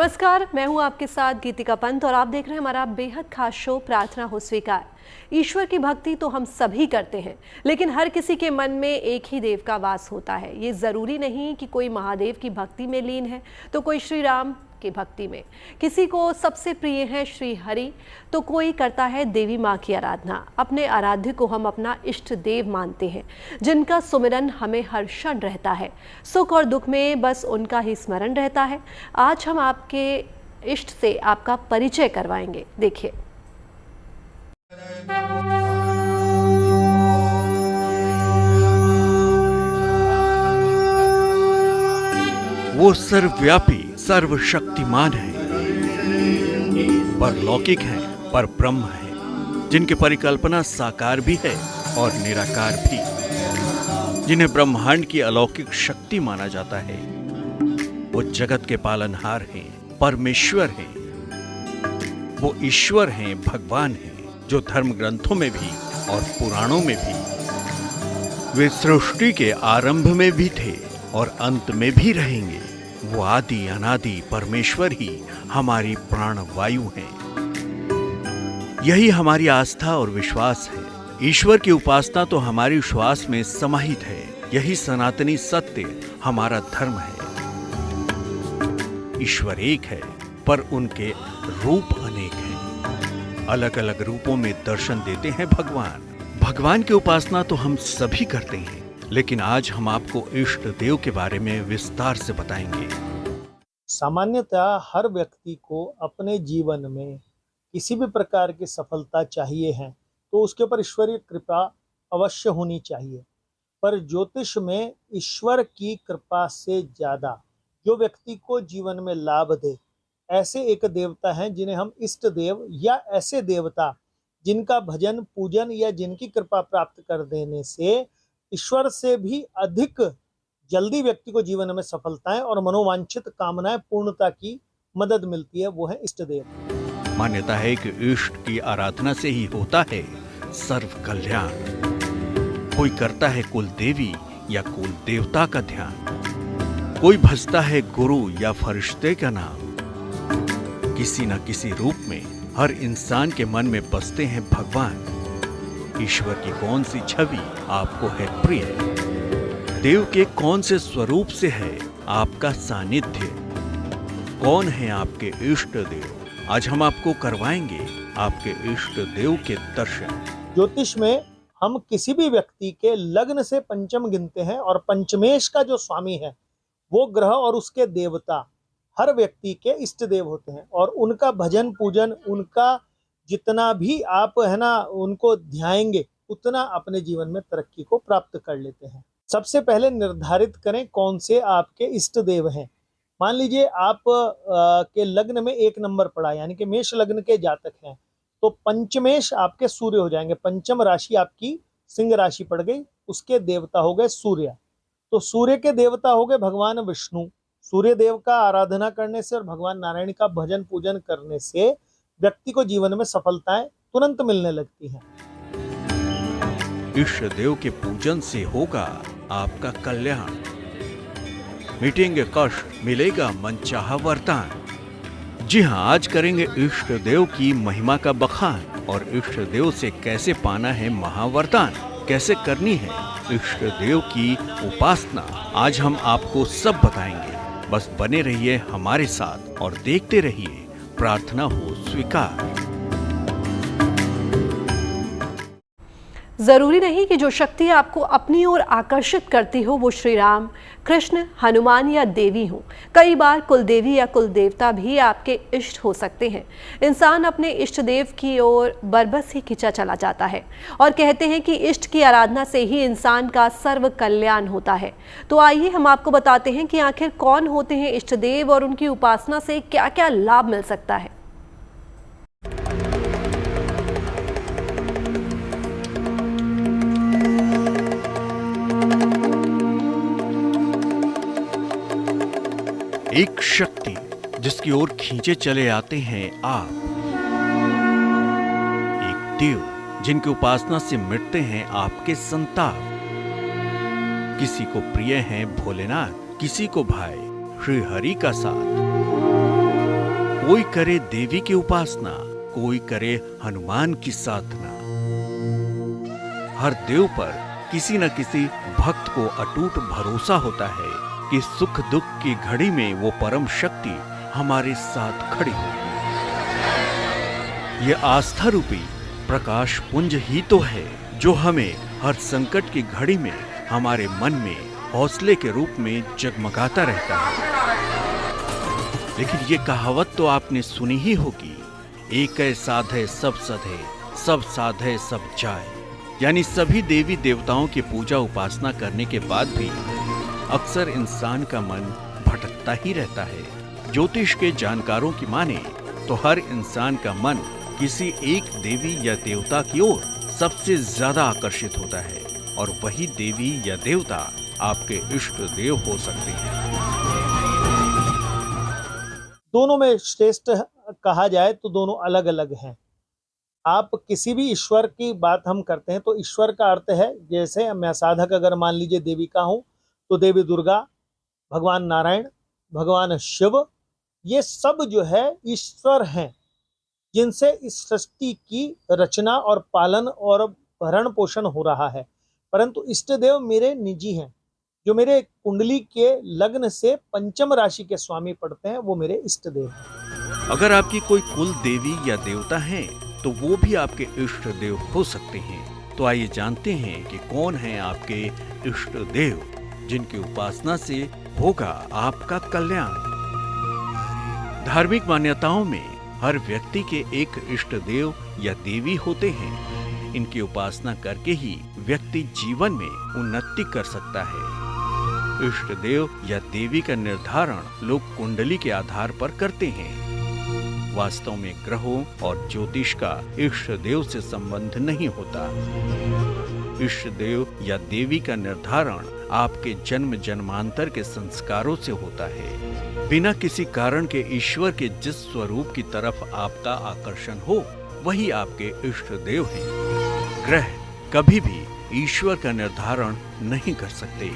नमस्कार, मैं हूं आपके साथ गीतिका पंत और आप देख रहे हैं हमारा बेहद खास शो प्रार्थना हो स्वीकार। ईश्वर की भक्ति तो हम सभी करते हैं, लेकिन हर किसी के मन में एक ही देव का वास होता है। ये ज़रूरी नहीं कि कोई महादेव की भक्ति में लीन है तो कोई श्री राम की भक्ति में, किसी को सबसे प्रिय है श्री हरि तो कोई करता है देवी माँ की आराधना। अपने आराध्य को हम अपना इष्ट देव मानते हैं, जिनका सुमिरन हमें हर क्षण रहता है। सुख और दुख में बस उनका ही स्मरण रहता है। आज हम आपके इष्ट से आपका परिचय करवाएंगे। देखिए, वो सर्वव्यापी सर्वशक्तिमान है, परलौकिक है, पर ब्रह्म है, जिनकी परिकल्पना साकार भी है और निराकार भी, जिन्हें ब्रह्मांड की अलौकिक शक्ति माना जाता है। वो जगत के पालनहार हैं, परमेश्वर हैं, वो ईश्वर हैं, भगवान हैं, जो धर्म ग्रंथों में भी और पुराणों में भी वे सृष्टि के आरंभ में भी थे और अंत में भी रहेंगे। वो आदि अनादि परमेश्वर ही हमारी प्राण वायु हैं। यही हमारी आस्था और विश्वास है। ईश्वर की उपासना तो हमारी श्वास में समाहित है। यही सनातनी सत्य हमारा धर्म है। ईश्वर एक है, पर उनके रूप अनेक हैं। अलग अलग रूपों में दर्शन देते हैं भगवान। भगवान की उपासना तो हम सभी करते हैं, लेकिन आज हम आपको इष्ट देव के बारे में विस्तार से बताएंगे। सामान्यतः हर व्यक्ति को अपने जीवन में किसी भी प्रकार की सफलता चाहिए है तो उसके ऊपर ईश्वरीय कृपा अवश्य होनी चाहिए। पर ज्योतिष में ईश्वर की कृपा से ज्यादा जो व्यक्ति को जीवन में लाभ दे, ऐसे एक देवता हैं जिन्हें हम इष्ट देव या ऐसे देवता जिनका भजन पूजन या जिनकी कृपा प्राप्त कर देने से ईश्वर से भी अधिक जल्दी व्यक्ति को जीवन में सफलताएं और मनोवांछित कामनाएं पूर्णता की मदद मिलती है, वो है इष्ट देव। मान्यता है कि इष्ट की आराधना से ही होता है सर्व कल्याण। कोई करता है कुल देवी या कुल देवता का ध्यान, कोई भजता है गुरु या फरिश्ते का नाम। किसी न किसी रूप में हर इंसान के मन में बसते हैं भगवान। ईश्वर की कौन सी छवि आपको है प्रिय? देव के कौन से स्वरूप से है आपका सानिध्य? कौन है आपके इष्ट देव? आज हम आपको करवाएंगे आपके इष्ट देव के दर्शन। ज्योतिष में हम किसी भी व्यक्ति के लग्न से पंचम गिनते हैं और पंचमेश का जो स्वामी है वो ग्रह और उसके देवता हर व्यक्ति के इष्ट देव होते हैं और उनका भजन पूजन, उनका जितना भी आप है ना उनको ध्याएंगे उतना अपने जीवन में तरक्की को प्राप्त कर लेते हैं। सबसे पहले निर्धारित करें कौन से आपके इष्ट देव हैं। मान लीजिए आप के लग्न में 1 नंबर पड़ा, यानी कि मेष लग्न के जातक हैं, तो पंचमेश आपके सूर्य हो जाएंगे। पंचम राशि आपकी सिंह राशि पड़ गई, उसके देवता हो गए सूर्य। तो सूर्य के देवता हो गए भगवान विष्णु। सूर्य देव का आराधना करने से और भगवान नारायण का भजन पूजन करने से व्यक्ति को जीवन में सफलताएं तुरंत मिलने लगती हैं। इष्ट देव के पूजन से होगा आपका कल्याण, मिटेंगे कष्ट, मिलेगा मनचाहा वरदान। जी हाँ, आज करेंगे इष्ट देव की महिमा का बखान और इष्ट देव से कैसे पाना है महावरदान, कैसे करनी है इष्ट देव की उपासना। आज हम आपको सब बताएंगे। बस बने रहिए हमारे साथ और देखते रहिए प्रार्थना हो स्वीकार। ज़रूरी नहीं कि जो शक्ति आपको अपनी ओर आकर्षित करती हो वो श्री राम, कृष्ण, हनुमान या देवी हो। कई बार कुल देवी या कुल देवता भी आपके इष्ट हो सकते हैं। इंसान अपने इष्ट देव की ओर बरबस ही खिंचा चला जाता है और कहते हैं कि इष्ट की आराधना से ही इंसान का सर्व कल्याण होता है। तो आइए हम आपको बताते हैं कि आखिर कौन होते हैं इष्ट देव और उनकी उपासना से क्या क्या लाभ मिल सकता है। एक शक्ति जिसकी ओर खींचे चले आते हैं आप। एक देव जिनकी उपासना से मिटते हैं आपके संताप। किसी को प्रिय हैं भोलेनाथ, किसी को भाई श्री हरि का साथ। कोई करे देवी की उपासना, कोई करे हनुमान की साधना। हर देव पर किसी न किसी भक्त को अटूट भरोसा होता है कि सुख दुख की घड़ी में वो परम शक्ति हमारे साथ खड़ी होगी। ये आस्था रूपी प्रकाश पुंज ही तो है जो हमें हर संकट की घड़ी में हमारे मन में हौसले के रूप में जगमगाता रहता है। लेकिन ये कहावत तो आपने सुनी ही होगी, एक साधे सब सधे, सब साधे सब जाए। यानी सभी देवी देवताओं की पूजा उपासना करने के बाद भी अक्सर इंसान का मन भटकता ही रहता है। ज्योतिष के जानकारों की माने तो हर इंसान का मन किसी एक देवी या देवता की ओर सबसे ज्यादा आकर्षित होता है, और वही देवी या देवता आपके इष्ट देव हो सकते हैं। दोनों में श्रेष्ठ कहा जाए तो दोनों अलग अलग हैं। आप किसी भी ईश्वर की बात हम करते हैं तो ईश्वर का अर्थ है, जैसे मैं साधक अगर मान लीजिए देवी का हूं तो देवी दुर्गा, भगवान नारायण, भगवान शिव, ये सब जो है ईश्वर हैं जिनसे इस सृष्टि की रचना और पालन और भरण पोषण हो रहा है। परंतु इष्ट देव मेरे निजी हैं, जो मेरे कुंडली के लग्न से पंचम राशि के स्वामी पड़ते हैं, वो मेरे इष्ट देव हैं। अगर आपकी कोई कुल देवी या देवता है तो वो भी आपके इष्ट देव हो सकते हैं। तो आइए जानते हैं कि कौन है आपके इष्ट देव जिनकी उपासना से होगा आपका कल्याण। धार्मिक मान्यताओं में हर व्यक्ति के एक इष्ट देव या देवी होते हैं। इनकी उपासना करके ही व्यक्ति जीवन में उन्नति कर सकता है। इष्ट देव या देवी का निर्धारण लोग कुंडली के आधार पर करते हैं। वास्तव में ग्रहों और ज्योतिष का इष्ट देव से संबंध नहीं होता। इष्ट देव या देवी का निर्धारण आपके जन्म जन्मांतर के संस्कारों से होता है। बिना किसी कारण के ईश्वर के जिस स्वरूप की तरफ आपका आकर्षण हो, वही आपके इष्ट देव हैं। ग्रह कभी भी ईश्वर का निर्धारण नहीं कर सकते।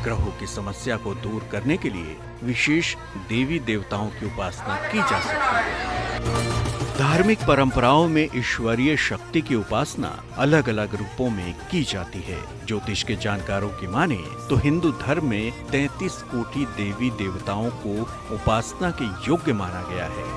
ग्रहों की समस्या को दूर करने के लिए विशेष देवी देवताओं की उपासना की जा सकती है। धार्मिक परंपराओं में ईश्वरीय शक्ति की उपासना अलग अलग रूपों में की जाती है। ज्योतिष के जानकारों की माने तो हिंदू धर्म में 33 कोटि देवी देवताओं को उपासना के योग्य माना गया है।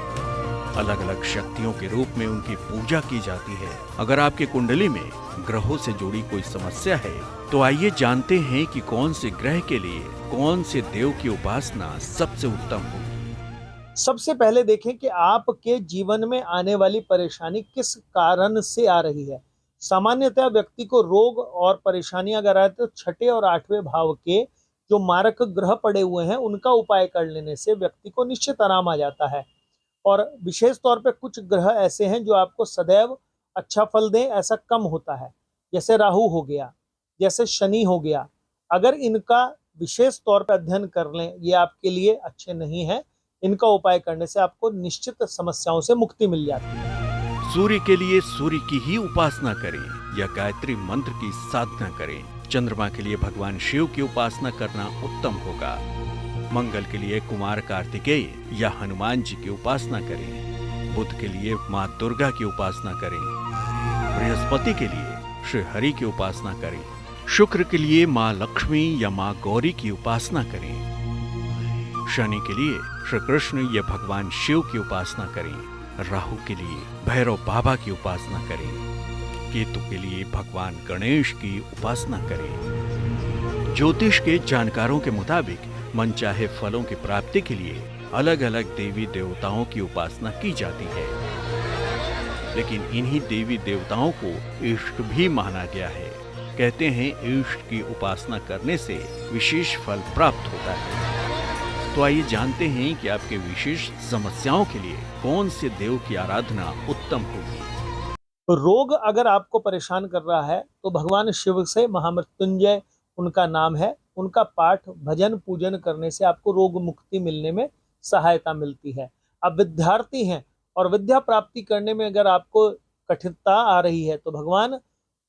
अलग अलग शक्तियों के रूप में उनकी पूजा की जाती है। अगर आपके कुंडली में ग्रहों से जुड़ी कोई समस्या है तो आइए जानते हैं कि कौन से ग्रह के लिए कौन से देव की उपासना सबसे उत्तम होगी। सबसे पहले देखें कि आपके जीवन में आने वाली परेशानी किस कारण से आ रही है। सामान्यतः व्यक्ति को रोग और परेशानियां अगर आए तो छठे और आठवें भाव के जो मारक ग्रह पड़े हुए हैं उनका उपाय कर लेने से व्यक्ति को निश्चित आराम आ जाता है। और विशेष तौर पे कुछ ग्रह ऐसे हैं जो आपको सदैव अच्छा फल दें, ऐसा कम होता है। जैसे राहु हो गया, जैसे शनि हो गया। अगर इनका विशेष तौर पर अध्ययन कर लें, ये आपके लिए अच्छे नहीं है। इनका उपाय करने से आपको निश्चित समस्याओं से मुक्ति मिल जाती है। सूर्य के लिए सूर्य की ही उपासना करें या गायत्री मंत्र की साधना करें। चंद्रमा के लिए भगवान शिव की उपासना करना उत्तम होगा। मंगल के लिए कुमार कार्तिकेय या हनुमान जी की उपासना करें। बुध के लिए माँ दुर्गा की उपासना करें। बृहस्पति के लिए श्री हरि की उपासना करें। शुक्र के लिए माँ लक्ष्मी या माँ गौरी की उपासना करें। शनि के लिए श्री कृष्ण या भगवान शिव की उपासना करें। राहु के लिए भैरव बाबा की उपासना करें। केतु के लिए भगवान गणेश की उपासना करें। ज्योतिष के जानकारों के मुताबिक मनचाहे फलों की प्राप्ति के लिए अलग अलग देवी देवताओं की उपासना की जाती है। लेकिन इन्हीं देवी देवताओं को इष्ट भी माना गया है। कहते हैं इष्ट की उपासना करने से विशेष फल प्राप्त होता है। तो आइए जानते हैं कि आपके विशेष समस्याओं के लिए कौन से देव की आराधना उत्तम होगी। रोग अगर आपको परेशान कर रहा है तो भगवान शिव से महामृत्युंजय उनका नाम है, उनका पाठ भजन पूजन करने से आपको रोग मुक्ति मिलने में सहायता मिलती है। अब विद्यार्थी हैं और विद्या प्राप्ति करने में अगर आपको कठिनता आ रही है तो भगवान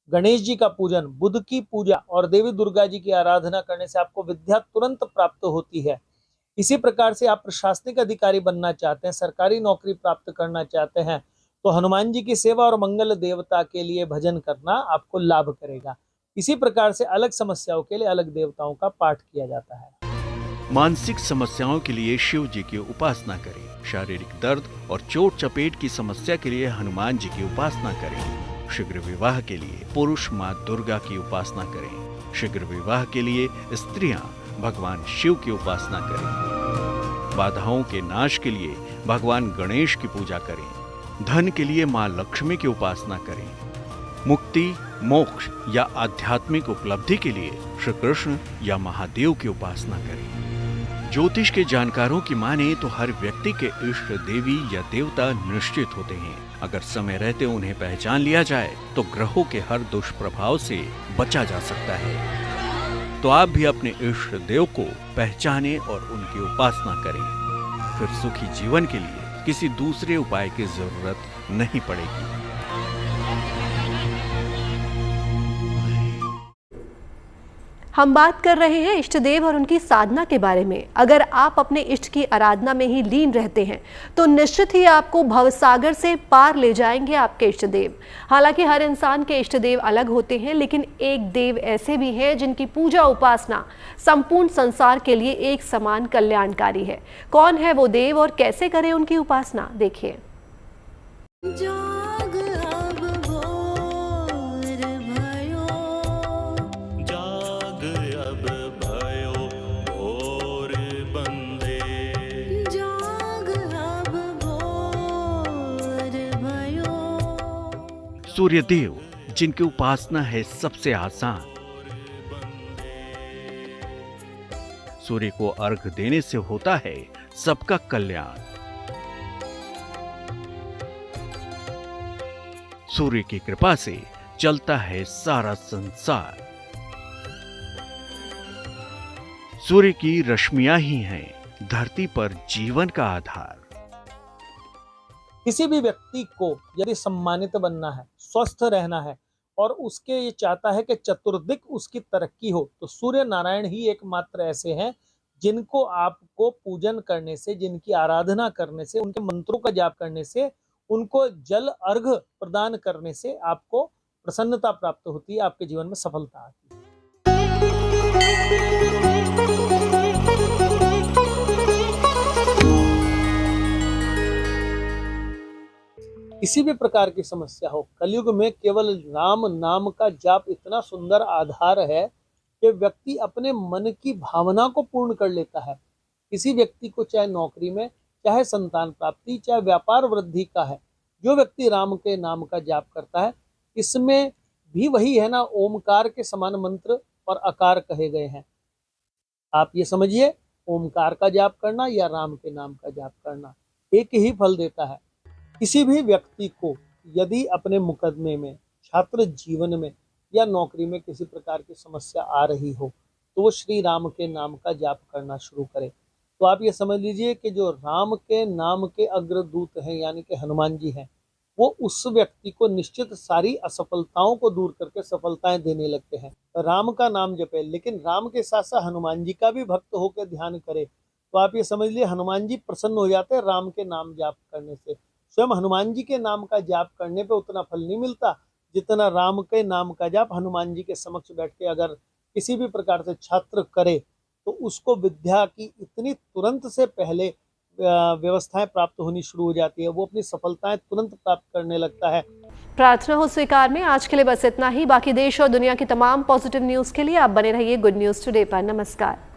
गणेश जी का पूजन, बुध की पूजा और देवी दुर्गा जी की आराधना करने से आपको विद्या तुरंत प्राप्त होती है। इसी प्रकार से आप प्रशासनिक अधिकारी बनना चाहते हैं, सरकारी नौकरी प्राप्त करना चाहते हैं, तो हनुमान जी की सेवा और मंगल देवता के लिए भजन करना आपको लाभ करेगा। इसी प्रकार से अलग समस्याओं के लिए अलग देवताओं का पाठ किया जाता है। मानसिक समस्याओं के लिए शिव जी की उपासना करें। शारीरिक दर्द और चोट चपेट की समस्या के लिए हनुमान जी की उपासना करें। शीघ्र विवाह के लिए पुरुष माँ दुर्गा की उपासना करें। शीघ्र विवाह के लिए स्त्रियां भगवान शिव की उपासना करें। बाधाओं के नाश के लिए भगवान गणेश की पूजा करें। धन के लिए माँ लक्ष्मी की उपासना करें। मुक्ति, मोक्ष या आध्यात्मिक उपलब्धि के लिए श्री कृष्ण या महादेव की उपासना करें। ज्योतिष के जानकारों की माने तो हर व्यक्ति के इष्ट देवी या देवता निश्चित होते हैं। अगर समय रहते उन्हें पहचान लिया जाए तो ग्रहों के हर दुष्प्रभाव से बचा जा सकता है। तो आप भी अपने इष्ट देव को पहचानें और उनकी उपासना करें। फिर सुखी जीवन के लिए किसी दूसरे उपाय की जरूरत नहीं पड़ेगी। हम बात कर रहे हैं इष्ट देव और उनकी साधना के बारे में। अगर आप अपने इष्ट की आराधना में ही लीन रहते हैं तो निश्चित ही आपको भवसागर से पार ले जाएंगे आपके इष्ट देव। हालांकि हर इंसान के इष्ट देव अलग होते हैं, लेकिन एक देव ऐसे भी हैं जिनकी पूजा उपासना संपूर्ण संसार के लिए एक समान कल्याणकारी है। कौन है वो देव और कैसे करें उनकी उपासना, देखिए। सूर्य देव, जिनकी उपासना है सबसे आसान। सूर्य को अर्घ देने से होता है सबका कल्याण। सूर्य की कृपा से चलता है सारा संसार। सूर्य की रश्मियां ही हैं धरती पर जीवन का आधार। किसी भी व्यक्ति को यदि सम्मानित बनना है, स्वस्थ रहना है और उसके ये चाहता है कि चतुर्दिक उसकी तरक्की हो, तो सूर्य नारायण ही एकमात्र ऐसे हैं जिनको आपको पूजन करने से, जिनकी आराधना करने से, उनके मंत्रों का जाप करने से, उनको जल अर्घ प्रदान करने से आपको प्रसन्नता प्राप्त होती है, आपके जीवन में सफलता आती है। किसी भी प्रकार की समस्या हो, कलयुग में केवल राम नाम का जाप इतना सुंदर आधार है कि व्यक्ति अपने मन की भावना को पूर्ण कर लेता है। किसी व्यक्ति को चाहे नौकरी में, चाहे संतान प्राप्ति, चाहे व्यापार वृद्धि का है, जो व्यक्ति राम के नाम का जाप करता है, इसमें भी वही है ना, ओमकार के समान मंत्र और आकार कहे गए हैं। आप ये समझिए, ओमकार का जाप करना या राम के नाम का जाप करना एक ही फल देता है। किसी भी व्यक्ति को यदि अपने मुकदमे में, छात्र जीवन में या नौकरी में किसी प्रकार की समस्या आ रही हो, तो वो श्री राम के नाम का जाप करना शुरू करे। तो आप ये समझ लीजिए कि जो राम के नाम के अग्रदूत हैं, यानी कि हनुमान जी हैं, वो उस व्यक्ति को निश्चित सारी असफलताओं को दूर करके सफलताएं देने लगते हैं। राम का नाम जपे, लेकिन राम के साथ साथ हनुमान जी का भी भक्त होकर ध्यान करे, तो आप ये समझ लीजिए हनुमान जी प्रसन्न हो जाते हैं राम के नाम जाप करने से। स्वयं हनुमान जी के नाम का जाप करने पे उतना फल नहीं मिलता जितना राम के नाम का जाप हनुमान जी के समक्ष बैठ के अगर किसी भी प्रकार से छात्र करे, तो उसको विद्या की इतनी तुरंत से पहले व्यवस्थाएं प्राप्त होनी शुरू हो जाती है, वो अपनी सफलताएं तुरंत प्राप्त करने लगता है। प्रार्थना हो स्वीकार में आज के लिए बस इतना ही। बाकी देश और दुनिया की तमाम पॉजिटिव न्यूज के लिए आप बने रहिए गुड न्यूज टुडे पर। नमस्कार।